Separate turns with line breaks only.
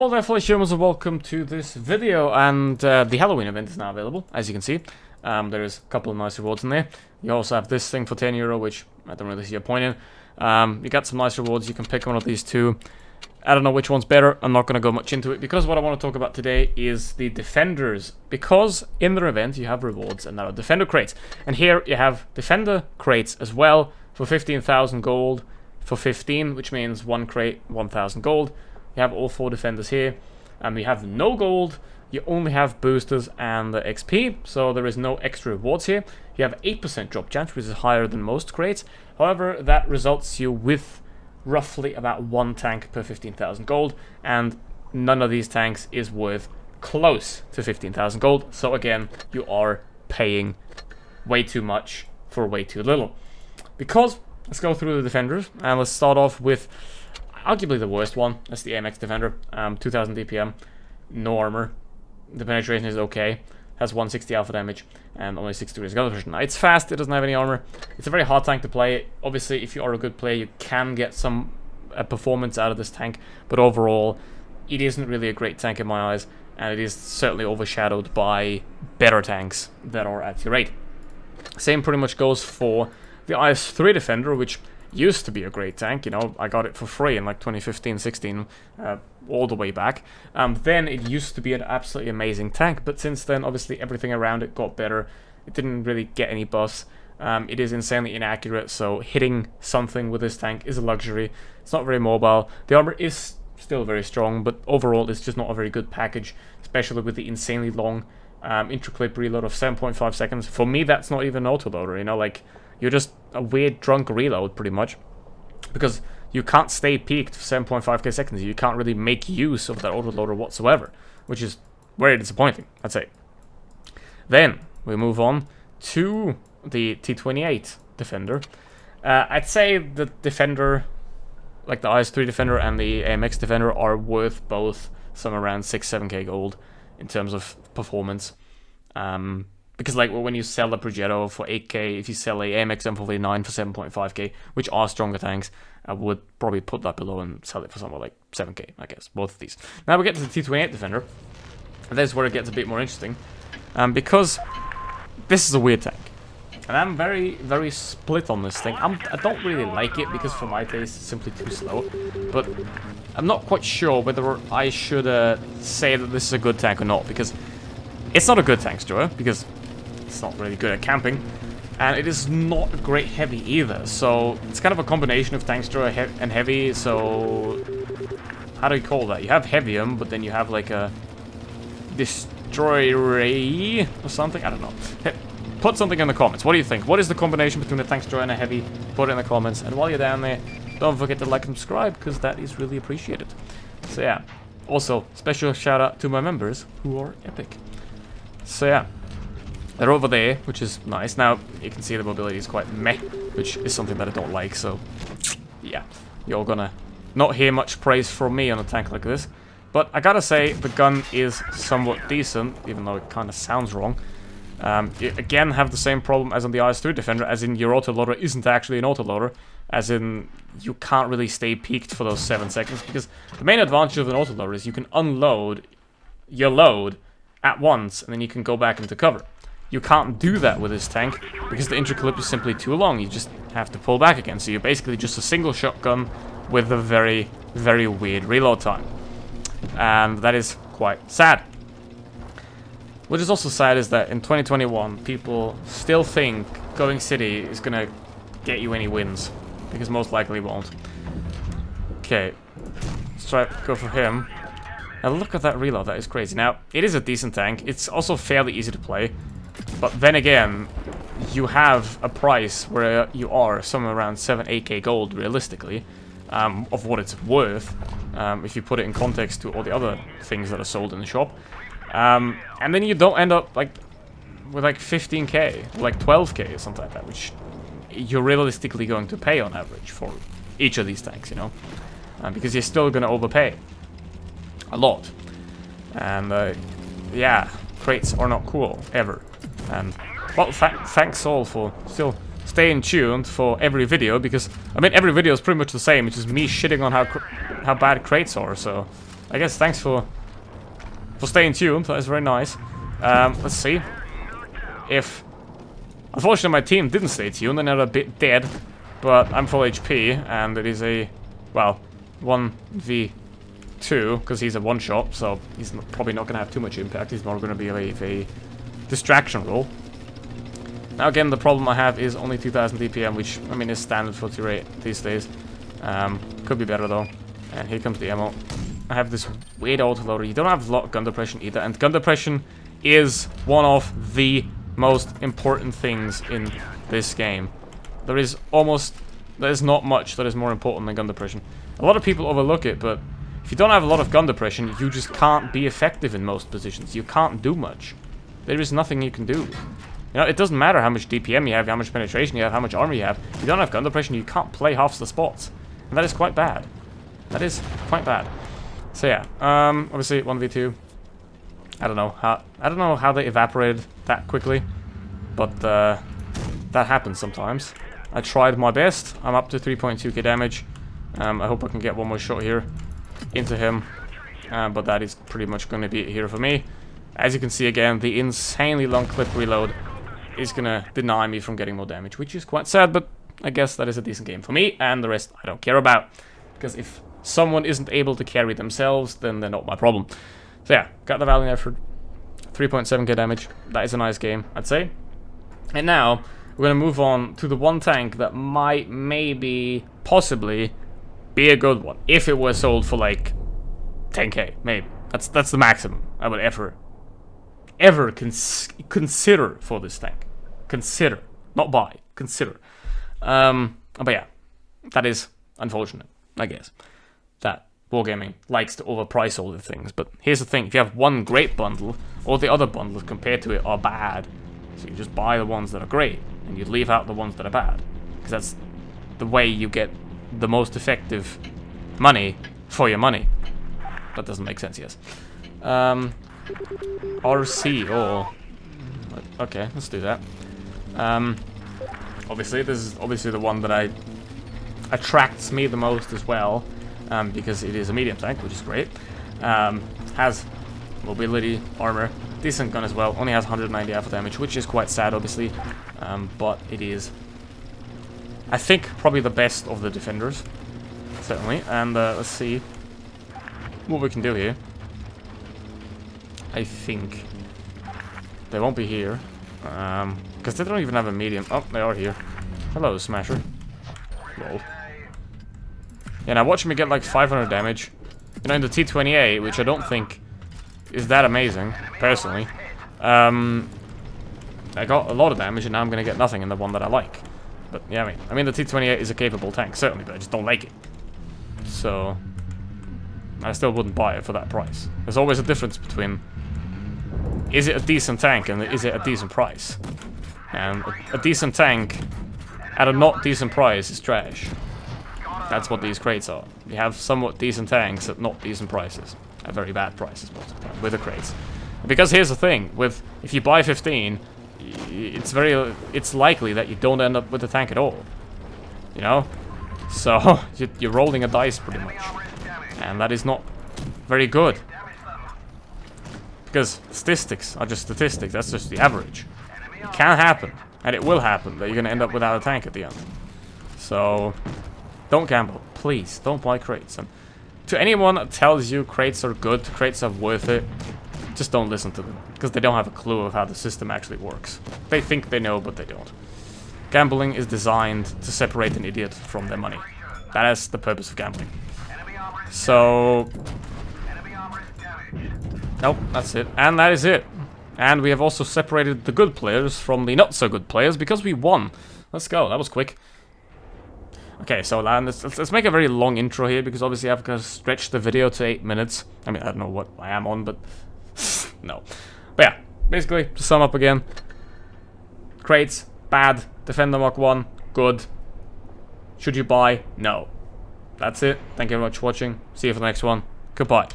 Well there, fellow humans, and welcome to this video, and the Halloween event is now available, as you can see. There's a couple of nice rewards in there. You also have this thing for €10, which I don't really see a point in. You got some nice rewards, you can pick one of these two. I don't know which one's better, I'm not going to go much into it, because what I want to talk about today is the Defenders. Because in their event you have rewards, and there are Defender crates. And here you have Defender crates as well, for 15,000 gold, for 15, which means one crate, 1,000 gold. You have all 4 defenders here, and we have no gold. You only have boosters and the XP, so there is no extra rewards here. You have 8% drop chance, which is higher than most crates. However, that results you with roughly about 1 tank per 15,000 gold, and none of these tanks is worth close to 15,000 gold. So again, you are paying way too much for way too little. Because, let's go through the defenders, and let's start off with arguably the worst one. That's the Amx Defender. 2000 DPM, no armor. The penetration is okay. Has 160 alpha damage and only 6 degrees gun vision. Now, it's fast. It doesn't have any armor. It's a very hard tank to play. Obviously, if you are a good player, you can get some performance out of this tank. But overall, it isn't really a great tank in my eyes, and it is certainly overshadowed by better tanks that are at your rate. Same pretty much goes for the IS-3 Defender, which used to be a great tank. You know, I got it for free in like 2015-16, all the way back. Then it used to be an absolutely amazing tank, but since then, obviously, everything around it got better. It didn't really get any buffs. It is insanely inaccurate, so hitting something with this tank is a luxury. It's not very mobile. The armor is still very strong, but overall, it's just not a very good package, especially with the insanely long intra-clip reload of 7.5 seconds. For me, that's not even an autoloader, you know, like, you're just a weird drunk reload, pretty much. Because you can't stay peaked for 7.5k seconds. You can't really make use of that autoloader whatsoever. Which is very disappointing, I'd say. Then, we move on to the T28 Defender. I'd say the Defender, like the IS-3 Defender and the Amx Defender, are worth both somewhere around 6-7k gold in terms of performance. Because like when you sell a Progetto for 8k, if you sell a Amx M4V9 for 7.5k, which are stronger tanks, I would probably put that below and sell it for somewhere like 7k, I guess, both of these. Now we get to the T28 Defender, and this is where it gets a bit more interesting, because this is a weird tank. And I'm very, very split on this thing. I don't really like it because for my taste it's simply too slow, but I'm not quite sure whether I should say that this is a good tank or not, because it's not a good tank, Joe, because it's not really good at camping, and it is not a great heavy either, so it's kind of a combination of tank destroyer and heavy. So how do you call that? You have heavium, but then you have like a destroyer or something. I don't know. Put something in the comments. What do you think? What is the combination between a tank destroyer and a heavy? Put it in the comments, and while you're down there, don't forget to like and subscribe, because that is really appreciated. So yeah, also special shout out to my members who are epic. So yeah, they're over there, which is nice. Now, you can see the mobility is quite meh, which is something that I don't like, so yeah, you're gonna not hear much praise from me on a tank like this. But I gotta say, the gun is somewhat decent, even though it kind of sounds wrong. You again have the same problem as on the IS-3 Defender, as in your autoloader isn't actually an autoloader, as in you can't really stay peaked for those 7 seconds, because the main advantage of an autoloader is you can unload your load at once, and then you can go back into cover. You can't do that with this tank, because the intra-clip is simply too long. You just have to pull back again, so you're basically just a single shotgun with a very, very weird reload time. And that is quite sad. What is also sad is that in 2021, people still think going city is gonna get you any wins, because most likely won't. Okay, let's try to go for him. Now look at that reload, that is crazy. Now, it is a decent tank, it's also fairly easy to play, but then again, you have a price where you are somewhere around 7-8k gold, realistically, of what it's worth, if you put it in context to all the other things that are sold in the shop. And then you don't end up like with like 15k, or like 12k or something like that, which you're realistically going to pay on average for each of these tanks, you know, because you're still going to overpay a lot. And yeah, crates are not cool ever. And well, thanks all for still staying tuned for every video, because I mean every video is pretty much the same. It's just me shitting on how bad crates are. So I guess thanks for staying tuned. That is very nice. Let's see. If... Unfortunately, my team didn't stay tuned, and they're a bit dead. But I'm full HP, and it is a... Well, 1v2, because he's a one-shot, so he's probably not going to have too much impact. He's more going to be a distraction role. Now again, the problem I have is only 2000 DPM, which, I mean, is standard for tier 8 these days. Could be better though. And here comes the ammo. I have this weird autoloader. You don't have a lot of gun depression either, and gun depression is one of the most important things in this game. There is not much that is more important than gun depression. A lot of people overlook it, but if you don't have a lot of gun depression, you just can't be effective in most positions. You can't do much. There is nothing you can do. You know, it doesn't matter how much DPM you have, how much penetration you have, how much armor you have. If you don't have gun depression, you can't play half the spots. And that is quite bad. That is quite bad. So yeah, obviously 1v2. I don't know how they evaporated that quickly, but that happens sometimes. I tried my best. I'm up to 3.2k damage. I hope I can get one more shot here into him, but that is pretty much going to be it here for me. As you can see again, the insanely long clip reload is going to deny me from getting more damage, which is quite sad, but I guess that is a decent game for me, and the rest I don't care about. Because if someone isn't able to carry themselves, then they're not my problem. So yeah, got the Valiant Effort, 3.7k damage. That is a nice game, I'd say. And now, we're going to move on to the one tank that might, maybe, possibly, be a good one. If it was sold for like 10k, maybe. That's the maximum I would ever consider for this tank. Consider, not buy, consider. But yeah, that is unfortunate, I guess, that Wargaming likes to overprice all the things. But here's the thing, if you have one great bundle, all the other bundles compared to it are bad. So you just buy the ones that are great, and you leave out the ones that are bad. Because that's the way you get the most effective money for your money. That doesn't make sense, yes. RC, oh. Okay, let's do that. Obviously, this is obviously the one that attracts me the most as well, because it is a medium tank, which is great. Has mobility, armor, decent gun as well. Only has 190 alpha damage, which is quite sad, obviously. But it is, I think, probably the best of the defenders, certainly. And let's see what we can do here. I think they won't be here, because they don't even have a medium. Oh, they are here. Hello, Smasher. Lol. Yeah, now watch me get like 500 damage. You know, in the T28, which I don't think is that amazing, personally. I got a lot of damage, and now I'm gonna get nothing in the one that I like. But yeah, I mean the T28 is a capable tank, certainly, but I just don't like it. So I still wouldn't buy it for that price. There's always a difference between, is it a decent tank and is it a decent price? And a decent tank at a not decent price is trash. That's what these crates are. You have somewhat decent tanks at not decent prices. At very bad prices most of the time, with the crates. Because here's the thing, if you buy 15, it's likely that you don't end up with a tank at all. You know? So, you're rolling a dice pretty much. And that is not very good. Because statistics are just statistics, that's just the average. It can happen, and it will happen, that you're going to end up without a tank at the end. So, don't gamble. Please, don't buy crates. And to anyone that tells you crates are good, crates are worth it, just don't listen to them. Because they don't have a clue of how the system actually works. They think they know, but they don't. Gambling is designed to separate an idiot from their money. That is the purpose of gambling. So, nope, that's it. And that is it. And we have also separated the good players from the not so good players because we won. Let's go, that was quick. Okay, so let's make a very long intro here because obviously I've got to stretch the video to 8 minutes. I mean, I don't know what I am on, but no. But yeah, basically, to sum up again. Crates, bad. Defender Mark 1, good. Should you buy? No. That's it. Thank you very much for watching. See you for the next one. Goodbye.